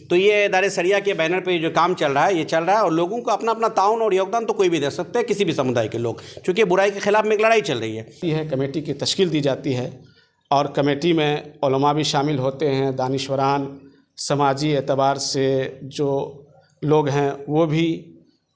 तो ये इदारे शरिया के बैनर पे जो काम चल रहा है ये चल रहा है, और लोगों को अपना अपना ताउन और योगदान तो कोई भी दे सकते हैं, किसी भी समुदाय के लोग, क्योंकि बुराई के खिलाफ में एक लड़ाई चल रही है। यह कमेटी की तश्कील दी जाती है और कमेटी में उलमा भी शामिल होते हैं, दानिशवरान, समाजी एतबार से जो लोग हैं वो भी,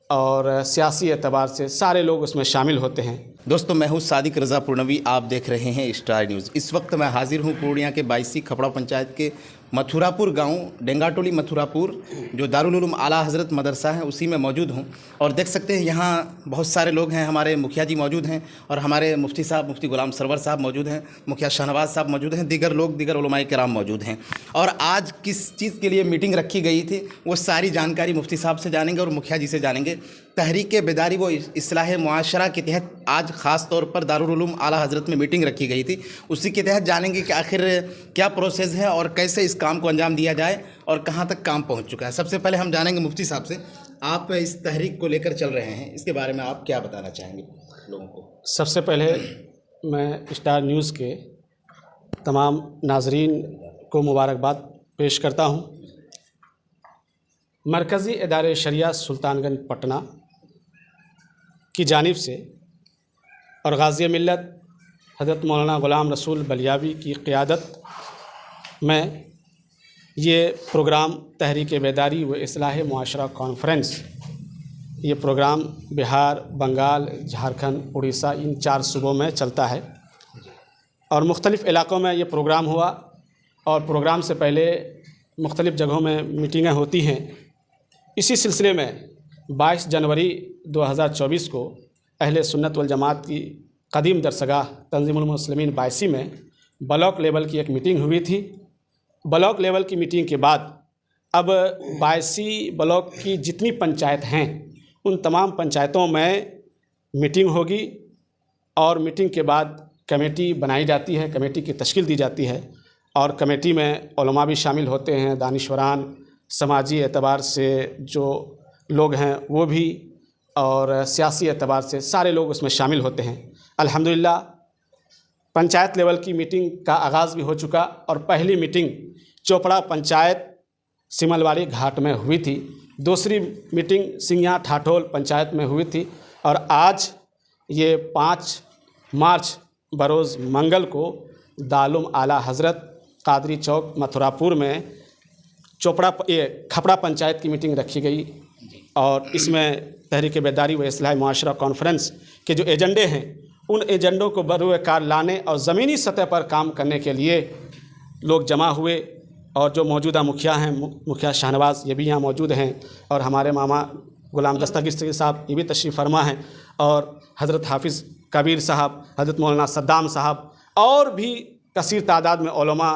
और सियासी एतबार से सारे लोग उसमें शामिल होते हैं। दोस्तों, मैं हूं सादिक रज़ा पूर्णवी, आप देख रहे हैं स्टार न्यूज़। इस वक्त मैं हाजिर हूं पूर्णिया के 22 खपड़ा पंचायत के मथुरापुर गांव, डेंगाटोली मथुरापुर, जो दारुल उलूम आला हज़रत मदरसा है उसी में मौजूद हूं। और देख सकते हैं यहाँ बहुत सारे लोग हैं, हमारे मुखिया जी मौजूद हैं और हमारे मुफ्ती साहब, मुफ्ती गुलाम सरवर साहब मौजूद हैं, मुखिया शाहनवाज साहब मौजूद हैं, दीगर लोग, दीगर उलमाए किराम मौजूद हैं। और आज किस चीज़ के लिए मीटिंग रखी गई थी वो सारी जानकारी मुफ्ती साहब से जानेंगे और मुखिया जी से जानेंगे। तहरीक बेदारी व इस्लाह मुआशरा के तहत आज ख़ास तौर पर दारुल उलूम आला हज़रत में मीटिंग रखी गई थी, उसी के तहत जानेंगे कि आखिर क्या प्रोसेस है और कैसे इस काम को अंजाम दिया जाए और कहाँ तक काम पहुँच चुका है। सबसे पहले हम जानेंगे मुफ्ती साहब से, आप इस तहरीक को लेकर चल रहे हैं, इसके बारे में आप क्या बताना चाहेंगे लोगों को? सबसे पहले मैं स्टार न्यूज़ के तमाम नाजरीन को मुबारकबाद पेश करता हूँ। मरकज़ी इदारे शरिया सुल्तानगंज पटना की जानिब से और गाज़ी मिल्लत हज़रत मौलाना ग़ुलाम रसूल बलियावी की क़ियादत में ये प्रोग्राम तहरीक बेदारी व इस्लाह मुआशरा कॉन्फ्रेंस, ये प्रोग्राम बिहार, बंगाल, झारखंड, उड़ीसा, इन 4 सूबों में चलता है और मुख्तलिफ़ इलाक़ों में ये प्रोग्राम हुआ। और प्रोग्राम से पहले मुख्तलिफ़ जगहों में मीटिंगें होती हैं। इसी सिलसिले में 22 जनवरी 2024 को अहले सुन्नत वल जमात की कदीम दरसगाह तंजीमुल मुस्लिमीन 82 में ब्लॉक लेवल की एक मीटिंग हुई थी। ब्लॉक लेवल की मीटिंग के बाद अब 82 ब्लॉक की जितनी पंचायत हैं उन तमाम पंचायतों में मीटिंग होगी और मीटिंग के बाद कमेटी बनाई जाती है, कमेटी की तश्कील दी जाती है और कमेटी में उलमा भी शामिल होते हैं, दानिशवरान, समाजी एतबार से जो लोग हैं वो भी, और सियासी एतबार से सारे लोग उसमें शामिल होते हैं। अल्हम्दुलिल्लाह पंचायत लेवल की मीटिंग का आगाज़ भी हो चुका और पहली मीटिंग चोपड़ा पंचायत सिमलवाड़ी घाट में हुई थी। दूसरी मीटिंग सिंघिया ठाठोल पंचायत में हुई थी और आज ये 5 मार्च बरोज़ मंगल को दारुल उलूम आला हज़रत कादरी चौक मथुरापुर में खपड़ा पंचायत की मीटिंग रखी गई और इसमें तहरीक बेदारी व इस्लाह मुआशरा कॉन्फ्रेंस के जो एजेंडे हैं उन एजेंडों को बरूए कार लाने और ज़मीनी सतह पर काम करने के लिए लोग जमा हुए। और जो मौजूदा मुखिया हैं, मुखिया शाहनवाज, ये भी यहाँ मौजूद हैं और हमारे मामा गुलाम दस्तगीर साहब ये भी तशरीफ़ फरमा हैं और हज़रत हाफिज़ कबीर साहब, हज़रत मौलाना सद्दाम साहब और भी कसीर तादाद में उलमा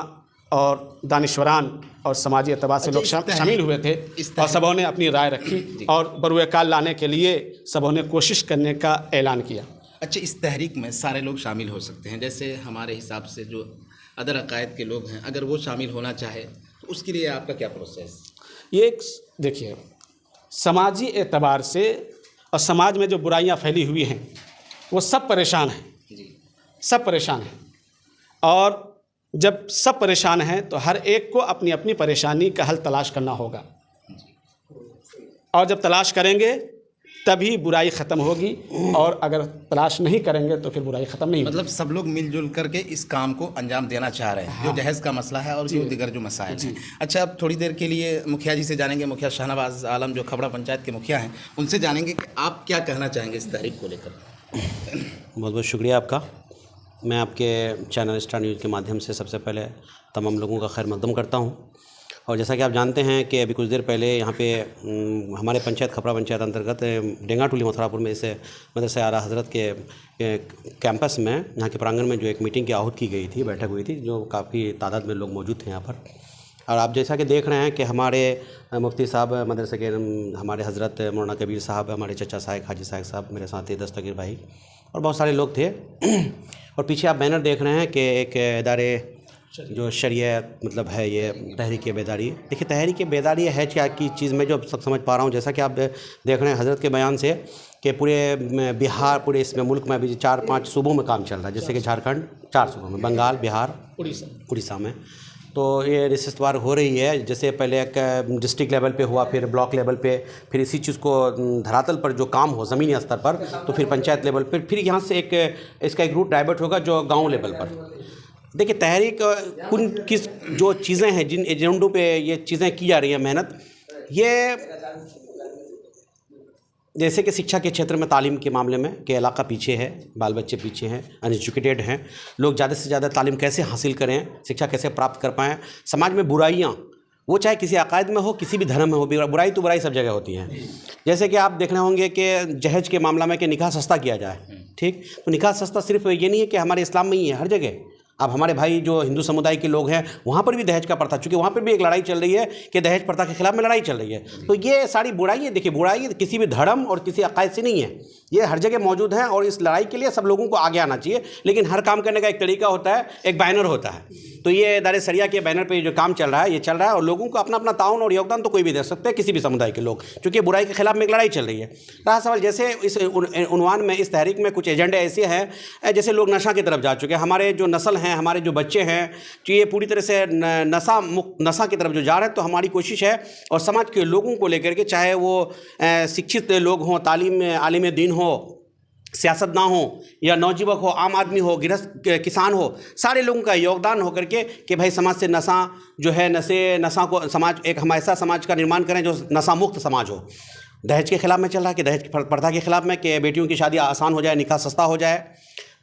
और दानिशवरान और समाजी एतबार से लोग शामिल हुए थे और सबों ने अपनी राय रखी और बरूए कार लाने के लिए सबों ने कोशिश करने का ऐलान किया। अच्छा, इस तहरीक में सारे लोग शामिल हो सकते हैं? जैसे हमारे हिसाब से जो अदर अकायद के लोग हैं, अगर वो शामिल होना चाहे तो उसके लिए आपका क्या प्रोसेस? ये एक देखिए, समाजी एतबार से और समाज में जो बुराइयां फैली हुई हैं वो सब परेशान हैं जी, सब परेशान हैं। और जब सब परेशान हैं तो हर एक को अपनी अपनी परेशानी का हल तलाश करना होगा और जब तलाश करेंगे तभी बुराई ख़त्म होगी और अगर तलाश नहीं करेंगे तो फिर बुराई ख़त्म नहीं होगी। मतलब सब लोग मिलजुल करके इस काम को अंजाम देना चाह रहे हैं। हाँ। जो जहेज़ का मसला है और जो दिगर जो मसाइल हैं। अच्छा, अब थोड़ी देर के लिए मुखिया जी से जानेंगे, मुखिया शाहनवाज आलम जो खपड़ा पंचायत के मुखिया हैं, उनसे जानेंगे कि आप क्या कहना चाहेंगे इस तहरीक को लेकर। बहुत बहुत शुक्रिया आपका। मैं आपके चैनल स्टार न्यूज़ के माध्यम से सबसे पहले तमाम लोगों का खैर मकदम करता हूँ। और जैसा कि आप जानते हैं कि अभी कुछ देर पहले यहाँ पे हमारे पंचायत खपड़ा पंचायत अंतर्गत डेंगाटोली मथुरापुर में इस मदरसा आला हज़रत के कैंपस में, यहाँ के प्रांगण में जो एक मीटिंग की आहूत की गई थी, बैठक हुई थी, जो काफ़ी तादाद में लोग मौजूद थे यहाँ पर। और आप जैसा कि देख रहे हैं कि हमारे मुफ्ती साहब मदरसे के, हमारे हज़रत मौलाना कबीर साहब, हमारे चचा साहिब हाजी साहब, मेरे साथी दस्तगीर भाई और बहुत सारे लोग थे। और पीछे आप बैनर देख रहे हैं कि एक इदारे जो शरीयत मतलब है ये तहरीक बेदारी। देखिए, तहरीक बेदारी है क्या की चीज़ में जो सब समझ पा रहा हूँ, जैसा कि आप देख रहे हैं हज़रत के बयान से कि पूरे बिहार, पूरे इसमें मुल्क में अभी 4-5 सूबों में काम चल रहा है, जैसे कि झारखंड 4 सूबों में, बंगाल, बिहार, उड़ीसा में। तो ये रिश्तेदार हो रही है। जैसे पहले एक डिस्ट्रिक्ट लेवल पे हुआ, फिर ब्लॉक लेवल पे, फिर इसी चीज़ को धरातल पर जो काम हो ज़मीनी स्तर पर, तो फिर पंचायत लेवल पर, फिर यहाँ से एक इसका एक रूट डाइवर्ट होगा जो गांव लेवल पर। देखिए तहरीक किस जो चीज़ें हैं, जिन एजेंडों पे ये चीज़ें की जा रही हैं मेहनत, ये जैसे कि शिक्षा के क्षेत्र में, तालीम के मामले में कि इलाका पीछे है, बाल बच्चे पीछे हैं, अनएजुकेटेड हैं, लोग ज़्यादा से ज़्यादा तालीम कैसे हासिल करें, शिक्षा कैसे प्राप्त कर पाएँ। समाज में बुराइयाँ, वो चाहे किसी अकायद में हो, किसी भी धर्म में हो, बुराई तो बुराई सब जगह होती है। जैसे कि आप देख रहे होंगे कि जहेज के मामला में कि निकाह सस्ता किया जाए, ठीक, तो निकाह सस्ता सिर्फ ये नहीं है कि हमारे इस्लाम में ही है, हर जगह। अब हमारे भाई जो हिंदू समुदाय के लोग हैं, वहाँ पर भी दहेज का प्रथा, चूँकि वहाँ पर भी एक लड़ाई चल रही है कि दहेज प्रथा के खिलाफ में लड़ाई चल रही है। तो ये सारी बुराई है। देखिए बुराई किसी भी धर्म और किसी अकायद से नहीं है, ये हर जगह मौजूद है और इस लड़ाई के लिए सब लोगों को आगे आना चाहिए। लेकिन हर काम करने का एक तरीका होता है, एक बैनर होता है। तो ये दायरे सरिया के बैनर पे जो काम चल रहा है, ये चल रहा है और लोगों को अपना अपना ताउन और योगदान तो कोई भी दे सकते हैं, किसी भी समुदाय के लोग, क्योंकि बुराई के खिलाफ में एक लड़ाई चल रही है। रहा सवाल, जैसे इस उन्वान में, इस तहरीक में कुछ एजेंडे ऐसे हैं जैसे लोग नशा की तरफ जा चुके हैं। हमारे जो नस्ल हैं, हमारे जो बच्चे हैं, तो ये पूरी तरह से नशा की तरफ जो जा रहे हैं। तो हमारी कोशिश है और समाज के लोगों को लेकर के, चाहे वो शिक्षित लोग हों, तालीम आलिम दीन हो, सियासत ना हो, या नौजुवक हो, आम आदमी हो, गृहस्थ किसान हो, सारे लोगों का योगदान हो करके कि भाई समाज से नशा जो है, नशा को समाज, एक हम ऐसा समाज का निर्माण करें जो नशा मुक्त समाज हो। दहेज के खिलाफ में चल रहा है कि दहेज प्रथा के खिलाफ में कि बेटियों की शादी आसान हो जाए, निकाह सस्ता हो जाए।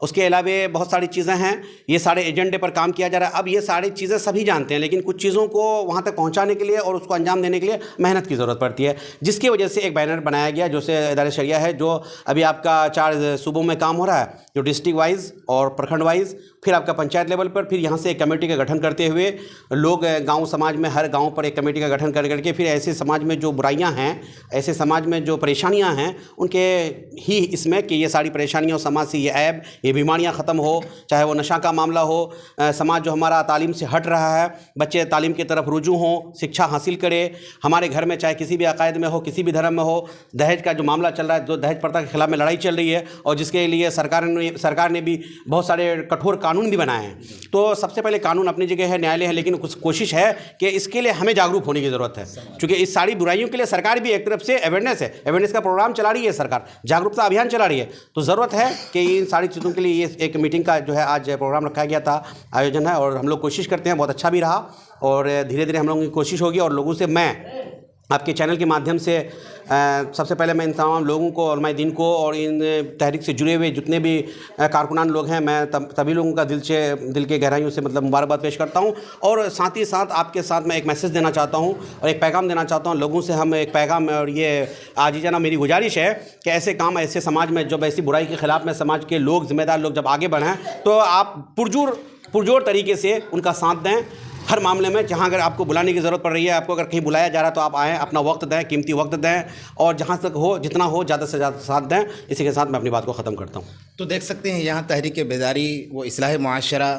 उसके अलावा बहुत सारी चीज़ें हैं, ये सारे एजेंडे पर काम किया जा रहा है। अब ये सारी चीज़ें सभी जानते हैं, लेकिन कुछ चीज़ों को वहाँ तक पहुँचाने के लिए और उसको अंजाम देने के लिए मेहनत की ज़रूरत पड़ती है, जिसकी वजह से एक बैनर बनाया गया जो से इदारे शरिया है, जो अभी आपका 4 सूबों में काम हो रहा है, जो डिस्ट्रिक्ट वाइज और प्रखंड वाइज, फिर आपका पंचायत लेवल पर, फिर यहाँ से एक कमेटी का गठन करते हुए लोग गांव समाज में, हर गांव पर एक कमेटी का गठन कर करके फिर ऐसे समाज में जो बुराइयां हैं, ऐसे समाज में जो परेशानियां हैं, उनके ही इसमें कि ये सारी परेशानियां समाज से, ये ऐब, ये बीमारियां ख़त्म हो, चाहे वो नशा का मामला हो, समाज जो हमारा तालीम से हट रहा है, बच्चे तालीम की तरफ रुजू हों, शिक्षा हासिल करें। हमारे घर में चाहे किसी भी अकायद में हो, किसी भी धर्म में हो, दहेज का जो मामला चल रहा है, जो दहेज प्रथा के खिलाफ में लड़ाई चल रही है, और जिसके लिए सरकार ने भी बहुत सारे कठोर कानून भी बनाए हैं। तो सबसे पहले कानून अपनी जगह है, न्यायालय है, लेकिन कुछ कोशिश है कि इसके लिए हमें जागरूक होने की ज़रूरत है, क्योंकि इस सारी बुराइयों के लिए सरकार भी एक तरफ से अवेयरनेस है, अवेयरनेस का प्रोग्राम चला रही है सरकार, जागरूकता अभियान चला रही है। तो ज़रूरत है कि इन सारी चीज़ों के लिए ये एक मीटिंग का जो है आज प्रोग्राम रखा गया था, आयोजन है, और हम लोग कोशिश करते हैं, बहुत अच्छा भी रहा, और धीरे धीरे हम लोगों की कोशिश होगी। और लोगों से मैं आपके चैनल के माध्यम से सबसे पहले मैं इन तमाम लोगों को, उलमाए दीन को, और इन तहरीक से जुड़े हुए जितने भी कारकुनान लोग हैं, मैं सभी लोगों का दिल के गहराइयों से मतलब मुबारकबाद पेश करता हूं। और साथ ही साथ आपके साथ मैं एक मैसेज देना चाहता हूं और एक पैगाम देना चाहता हूं लोगों से। हम एक पैगाम, और ये आजीजाना मेरी गुजारिश है कि ऐसे काम, ऐसे समाज में जब ऐसी बुराई के खिलाफ में समाज के लोग, जिम्मेदार लोग जब आगे बढ़ें, तो आप पुरजोर तरीके से उनका साथ दें हर मामले में। जहां अगर आपको बुलाने की ज़रूरत पड़ रही है, आपको अगर कहीं बुलाया जा रहा है, तो आप आएँ, अपना वक्त दें, कीमती वक्त दें, और जहां तक हो, जितना हो, ज़्यादा से ज़्यादा साथ दें। इसी के साथ मैं अपनी बात को ख़त्म करता हूं। तो देख सकते हैं यहाँ तहरीक बेदारी व इस्लाह मुआशरा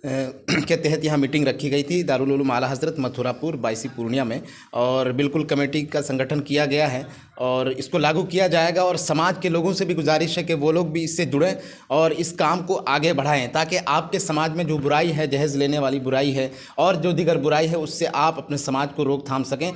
के तहत यहाँ मीटिंग रखी गई थी दारुल उलूम आला हज़रत मथुरापुर 22 पूर्णिया में, और बिल्कुल कमेटी का संगठन किया गया है और इसको लागू किया जाएगा। और समाज के लोगों से भी गुजारिश है कि वो लोग भी इससे जुड़ें और इस काम को आगे बढ़ाएं, ताकि आपके समाज में जो बुराई है, जहेज़ लेने वाली बुराई है और जो दीगर बुराई है, उससे आप अपने समाज को रोकथाम सकें।